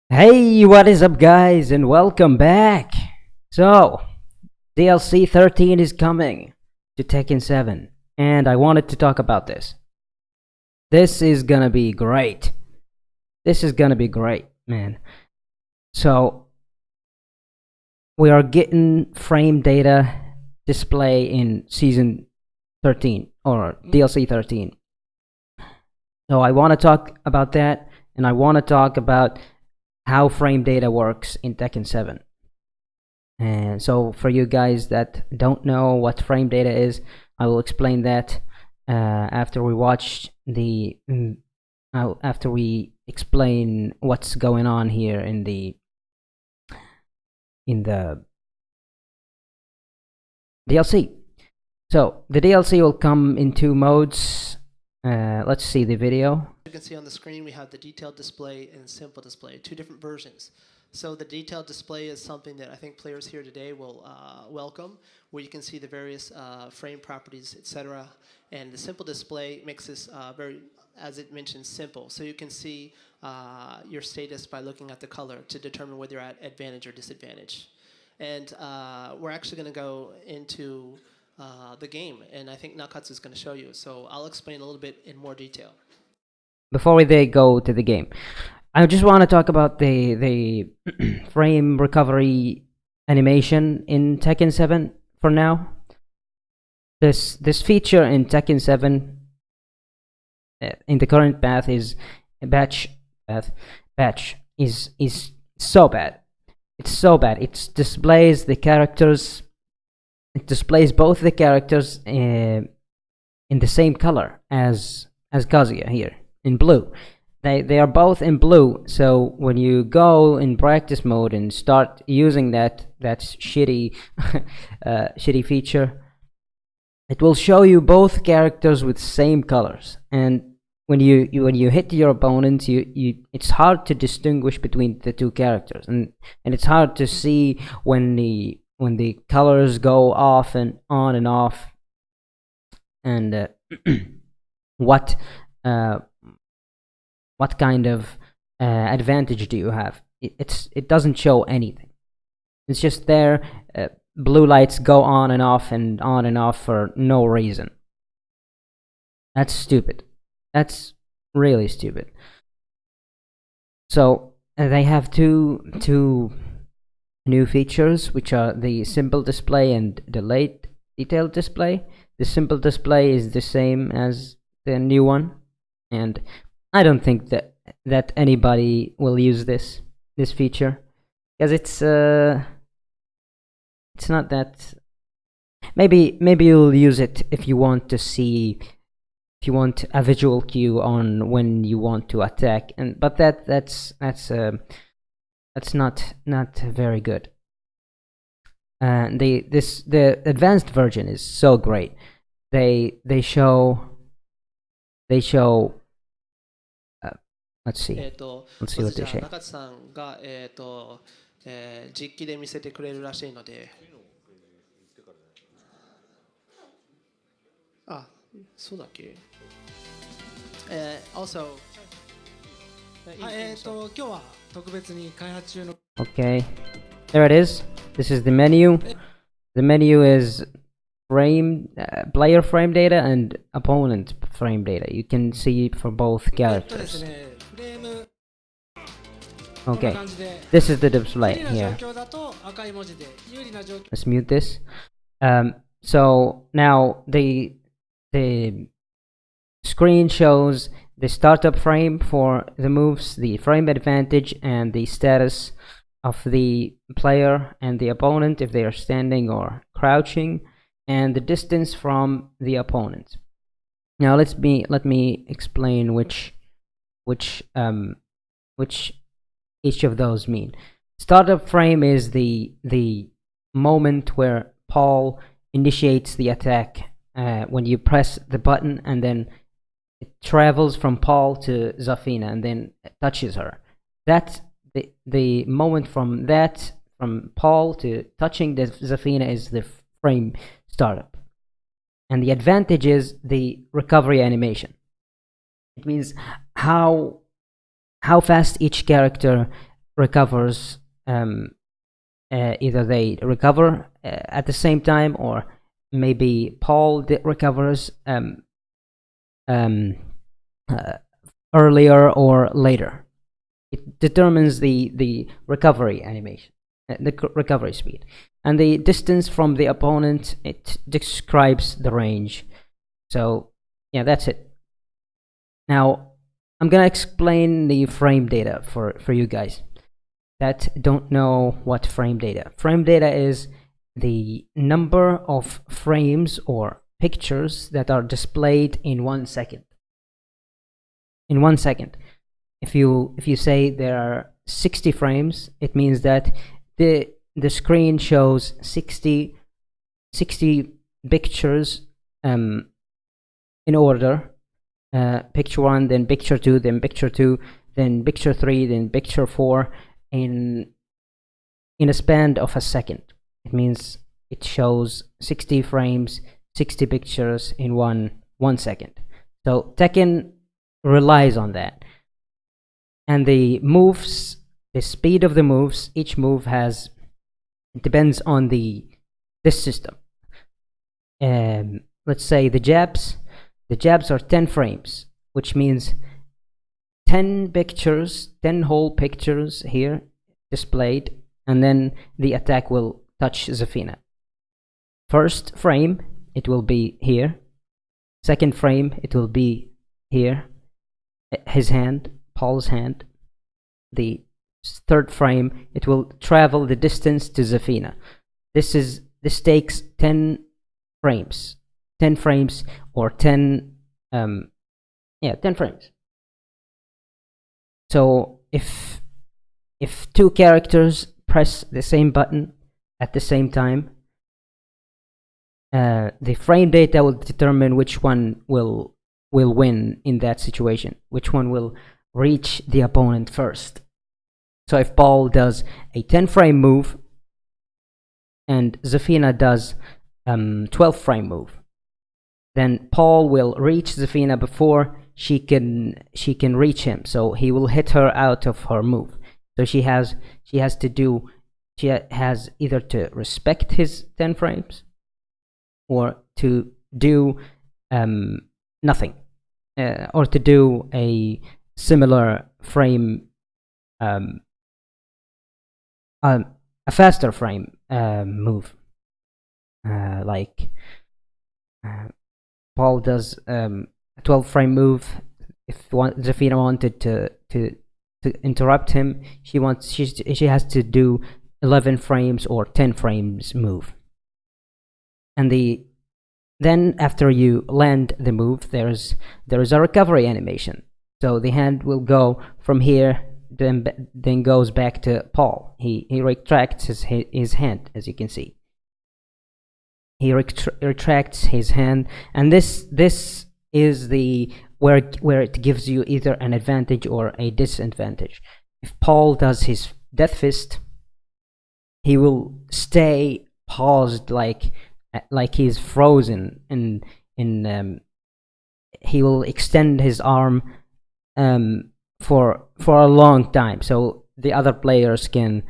Hey, what is up, guys, and welcome back. So, DLC 13 is coming to Tekken 7, and I wanted to talk about this. This is gonna be great. This is gonna be great, man. So, we are getting frame data display in Season 13, or DLC 13. So, I want to talk about that, and I want to talk about how frame data works in Tekken 7. And so for you guys that don't know what frame data is, I will explain that after we watch the after we explain what's going on here in the DLC. So the DLC will come in two modes. Let's see the video. You can see on the screen we have the detailed display and simple display, two different versions. So the detailed display is something that I think players here today will welcome, where you can see the various frame properties, etc. And the simple display makes this very, as it mentions, simple. So you can see your status by looking at the color to determine whether you're at advantage or disadvantage. And we're actually going to go into the game, and I think Nakatsu is going to show you. So I'll explain a little bit in more detail. Before they go to the game, I just want to talk about the frame recovery animation in Tekken 7 for now. This feature in Tekken 7 in the current path is batch is so bad. It's so bad. It displays the characters. It displays both the characters in the same color as Kazuya here in blue. They are both in blue. So when you go in practice mode and start using that shitty shitty feature, it will show you both characters with same colors. And when you hit your opponent, it's hard to distinguish between the two characters, and it's hard to see when the colors go off and on and off, and what kind of advantage do you have. It doesn't show anything. It's just there. Blue lights go on and off for no reason. That's stupid. That's really stupid. So they have two new features, which are the simple display and delayed detailed display. The simple display is the same as the new one, and I don't think that anybody will use this feature, because it's not that. Maybe you'll use it if you want to see, if you want a visual cue on when you want to attack, but that's not very good. And the advanced version is so great. They show let's see what they say. 中津さんが、実機で見せてくれるらしいので。あ、そうだっけ。Also、今日は特別に開発中の Okay, there it is. This is the menu. The menu is player frame data and opponent frame data. You can see it for both characters. Okay, this is the display here. Let's mute this. So now the screen shows the startup frame for the moves, the frame advantage, and the status of the player and the opponent if they are standing or crouching, and the distance from the opponent. Now let me explain which each of those mean. Startup frame is the moment where Paul initiates the attack, when you press the button and then it travels from Paul to Zafina and then touches her. That's the moment from Paul to touching the Zafina is the frame startup. And the advantage is the recovery animation. It means how fast each character recovers, either they recover at the same time, or maybe Paul recovers um, uh, earlier or later. It determines the recovery animation, the recovery speed. And the distance from the opponent, it describes the range. So yeah, that's it. Now I'm gonna explain the frame data for you guys that don't know what frame data. Frame data is the number of frames or pictures that are displayed in 1 second. In 1 second, if you say there are 60 frames, it means that the screen shows 60 pictures in order. Picture 1, then picture 2, then picture 2, then picture 3, then picture 4, in a span of a second. It means it shows 60 frames, 60 pictures in 1 second. So Tekken relies on that. And the moves, the speed of the moves, each move has, it depends on this system. Let's say the jabs are 10 frames, which means 10 pictures, 10 whole pictures here displayed, and then the attack will touch Zafina. First frame, it will be here. Second frame, it will be here. His hand, Paul's hand. The third frame, it will travel the distance to Zafina. This takes 10 frames. 10 frames or 10 10 frames. So if two characters press the same button at the same time, the frame data will determine which one will win in that situation, which one will reach the opponent first. So if Paul does a 10 frame move and Zafina does 12 frame move, then Paul will reach Zafina before she can reach him. So he will hit her out of her move. So she has either to respect his 10 frames or to do nothing, or to do a similar frame, a faster frame move, like Paul does a 12 frame move. If Zafina wanted to interrupt him, she has to do 11 frames or 10 frames move. And then after you land the move, there is a recovery animation. So the hand will go from here, then goes back to Paul. He retracts his hand, as you can see. He retracts his hand, and this is the where it gives you either an advantage or a disadvantage. If Paul does his death fist, he will stay paused like he's frozen, and he will extend his arm for a long time, so the other players can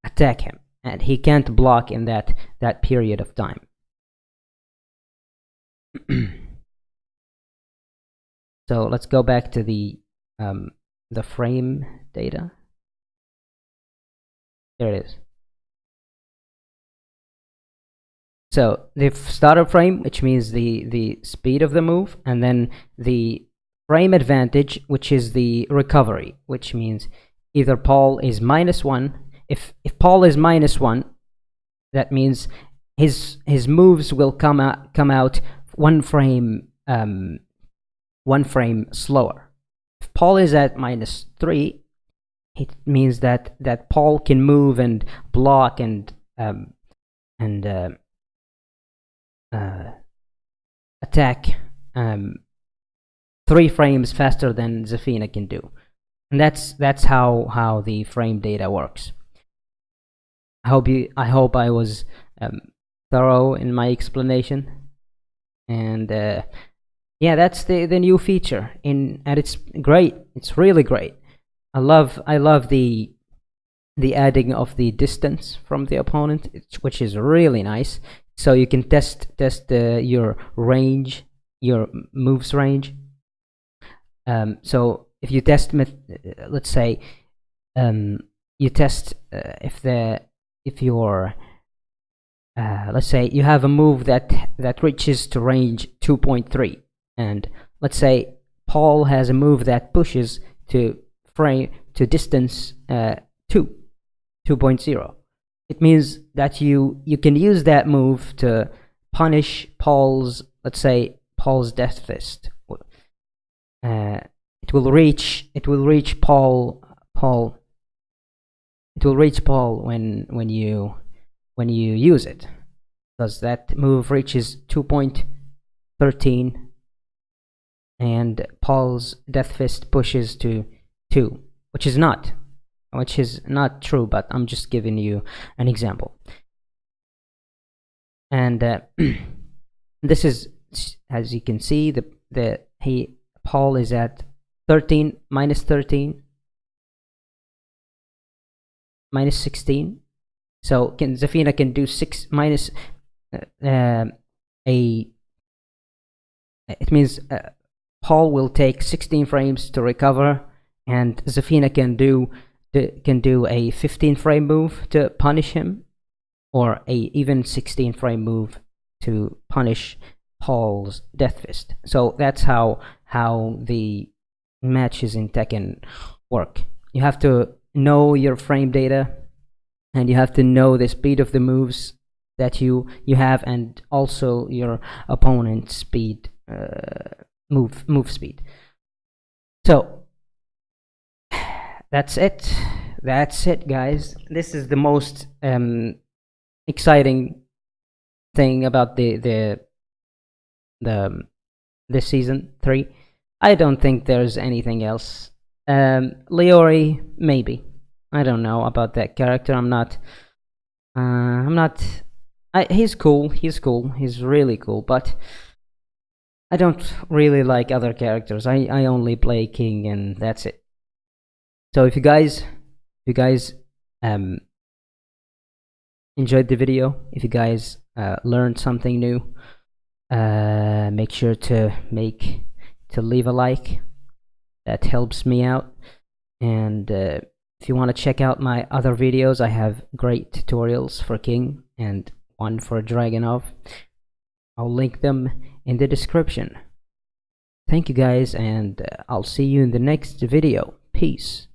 attack him, and he can't block in that period of time. So let's go back to the frame data. There it is. So the starter frame, which means the speed of the move, and then the frame advantage, which is the recovery, which means either Paul is -1. If Paul is -1, that means his moves will come out 1 frame slower. If Paul is at -3, it means that Paul can move and block and attack 3 frames faster than Zafina can do. And that's how the frame data works. I hope I was thorough in my explanation. And yeah, that's the new feature and it's great. It's really great. I love the adding of the distance from the opponent, which is really nice. So you can test your range, your moves range. So if you test, let's say, you test if your let's say you have a move that reaches to range 2.3, and let's say Paul has a move that pushes to distance 2.0. It means that you can use that move to punish Paul's, let's say, Paul's Death Fist. It will reach Paul. It will reach Paul when you use it, because that move reaches 2.13, and Paul's Death Fist pushes to 2, which is not true, but I'm just giving you an example. And this is, as you can see, Paul is at 13, minus 13, minus 16. So Zafina can do 6 minus it means Paul will take 16 frames to recover, and Zafina can do a 15 frame move to punish him, or a even 16 frame move to punish Paul's Death Fist. So that's how the matches in Tekken work. You have to know your frame data, and you have to know the speed of the moves that you have, and also your opponent's speed, move speed. So that's it, guys. This is the most exciting thing about this season 3. I don't think there's anything else. Leori, maybe. I don't know about that character. He's cool. He's really cool, but I don't really like other characters. I only play King, and that's it. So if you guys enjoyed the video, if you guys learned something new, make sure to leave a like. That helps me out. And if you want to check out my other videos, I have great tutorials for King and one for Dragonov. I'll link them in the description. Thank you guys, and I'll see you in the next video. Peace.